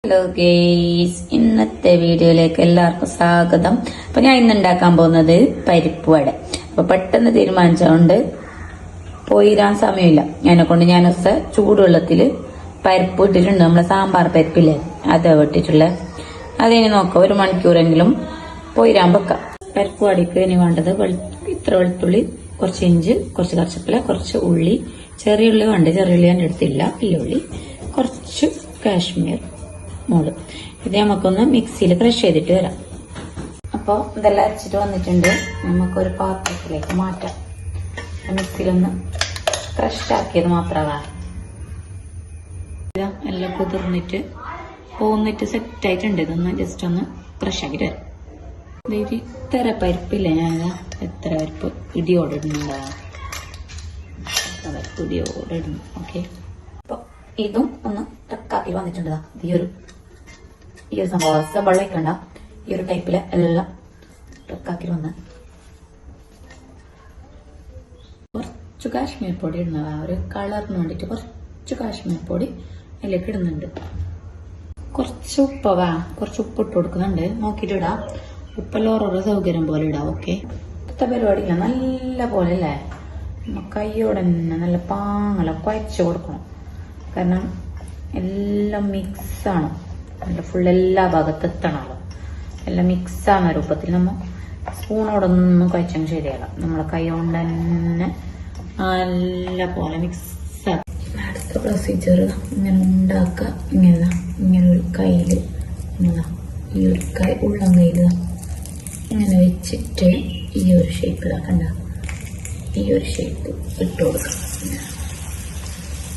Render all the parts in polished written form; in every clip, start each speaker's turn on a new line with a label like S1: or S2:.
S1: Hello guys, ഇന്നത്തെ വീഡിയോയിലേക്ക് എല്ലാവർക്കും സ്വാഗതം. അപ്പൊ ഞാൻ ഇന്ന് ഉണ്ടാക്കാൻ പോകുന്നത് പരിപ്പ് വട. അപ്പൊ പെട്ടെന്ന് തീരുമാനിച്ചതുകൊണ്ട് പോയിരാൻ സമയമില്ല. അതിനെക്കൊണ്ട് ഞാൻ ചൂടുവെള്ളത്തില് പരിപ്പ് ഇട്ടിട്ടുണ്ട്. നമ്മളെ സാമ്പാർ പരിപ്പില്ലേ, അത് ഇട്ടിട്ടുള്ള അതിന് നോക്കാം. 1 മണിക്കൂറെങ്കിലും പോയിരാൻ വെക്കാം. പരിപ്പ് വടയ്ക്ക് ഇനി വേണ്ടത് ഇത്ര വെളുത്തുള്ളി, കുറച്ച് ഇഞ്ചി, കുറച്ച് കറിവേപ്പില, കുറച്ച് ഉള്ളി, ചെറിയ ഉള്ളി വേണ്ട, ചെറിയ ഉള്ളി എൻ്റെ അടുത്തില്ല, വലിയ ഉള്ളി, കുറച്ച് കാശ്മീർ മുളക്. ഇത് നമുക്കൊന്ന് മിക്സിയിൽ ക്രഷ് ചെയ്തിട്ട് വരാം. അപ്പോൾ ഇതെല്ലാം അരച്ചിട്ട് വന്നിട്ടുണ്ട്. നമുക്കൊരു പാത്രത്തിലേക്ക് മാറ്റാം. മിക്സിയിലൊന്ന് ക്രഷ് ആക്കിയത് മാത്രമാണ്. എല്ലാം കുതിർന്നിട്ട് പോന്നിട്ട് സെറ്റ് ആയിട്ടുണ്ട്. ഇതൊന്ന് ജസ്റ്റ് ഒന്ന് ക്രഷ് ആക്കിയിട്ട് വരാം. ഇത്ര പരിപ്പില്ല, ഞാൻ എത്ര പരിപ്പ് ഇടിയോടെ ഇടുന്നുണ്ടാവും. ഇടിയോടെ ഇടുന്നു. ഓക്കെ, അപ്പൊ ഇതും ഒന്ന് ടക്കാക്കി വന്നിട്ടുണ്ട്. ഈ ഒരു സംഭവം വെള്ളം വയ്ക്കണ്ട, ഈ ഒരു ടൈപ്പില് എല്ലാം ടക്കാക്കി വന്ന് കുറച്ച് കാശ്മീർ പൊടി ഇടുന്നതാ. ഒരു കളറിന് വേണ്ടിട്ട് കുറച്ച് കാശ്മീർ പൊടി അതിലേക്ക് ഇടുന്നുണ്ട്. കുറച്ച് കുറച്ച് ഉപ്പ് ഇട്ട് കൊടുക്കുന്നുണ്ട്. നോക്കിയിട്ട് ഇടാം. ഉപ്പെല്ലാം ഓരോരോ സൗകര്യം പോലെ ഇടാം. ഓക്കെ, ഇപ്പോഴത്തെ പരിപാടിയില്ല, നല്ല പോലെ അല്ലേ, കൈയോടെ തന്നെ നല്ല പാങ്ങല കുഴച്ച് കൊടുക്കണം. കാരണം എല്ലാം മിക്സാണ്, നല്ല ഫുൾ എല്ലാ ഭാഗത്ത് എത്തണമല്ലോ. എല്ലാം മിക്സാകുന്ന രൂപത്തിൽ നമ്മൾ സ്പൂണോടൊന്നും കുഴച്ചങ്ങ് ശരിയാകാം. നമ്മളെ കൈ കൊണ്ട് തന്നെ നല്ല പോലെ മിക്സ് ആക്കാം. അടുത്ത പ്രൊസീജിയർ ഇങ്ങനെ ഉണ്ടാക്കുക. ഇങ്ങനെ ഒരു കയ്യില് ഈ ഒരു കൈ ഉള്ളം കയ്യില് ഇങ്ങനെ വെച്ചിട്ട് ഈ ഒരു ഷേപ്പ് ഇതാക്കണ്ട, ഈ ഒരു ഷേപ്പ് ഇട്ട് കൊടുക്കാം.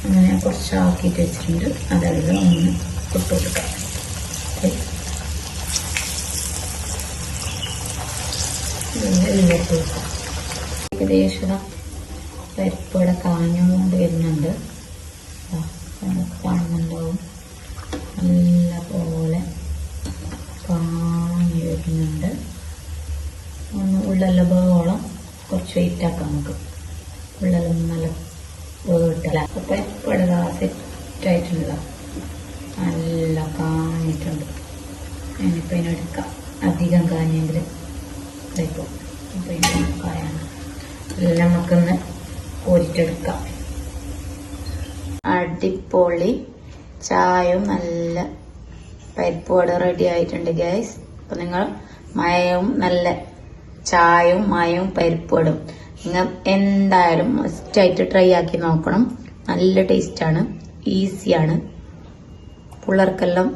S1: അങ്ങനെ കുറച്ചാക്കിയിട്ട് വെച്ചിട്ടുണ്ട്. അതെല്ലാം ഒന്ന് ഇട്ട് കൊടുക്കാം. ഏകദേശം പരിപ്പോടെ കാഞ്ഞുകൊണ്ട് വരുന്നുണ്ട്. കാണുന്നുണ്ടാവും, നല്ല പോലെ കാഞ്ഞു വരുന്നുണ്ട്. ഒന്ന് ഉള്ളെല്ലാം വേവോളം കുറച്ച് വെയിറ്റ് ആക്കാം നമുക്ക്. ഉള്ളെല്ലാം നല്ല വേവിട്ടല്ല. അപ്പൊ പരിപ്പോടെ സെറ്റായിട്ടുള്ള നല്ല കാഞ്ഞിട്ടുണ്ട്. ഞാനിപ്പോൾ ഇതിനെടുക്കാം. അധികം കാഞ്ഞെങ്കിൽ ഇതായിപ്പോ. അപ്പോൾ ഇതിന് കായാണ് എല്ലാം നമുക്കൊന്ന് കോരിട്ടെടുക്കാം. അടിപൊളി ചായയും നല്ല പരിപ്പ് വട റെഡി ആയിട്ടുണ്ട് ഗൈസ്. അപ്പൊ നിങ്ങൾ മയവും നല്ല ചായയും മയവും പരിപ്പ് വടയും നിങ്ങൾ എന്തായാലും മസ്റ്റായിട്ട് ട്രൈ ആക്കി നോക്കണം. നല്ല ടേസ്റ്റാണ്, ഈസിയാണ്, പിള്ളേർക്കെല്ലാം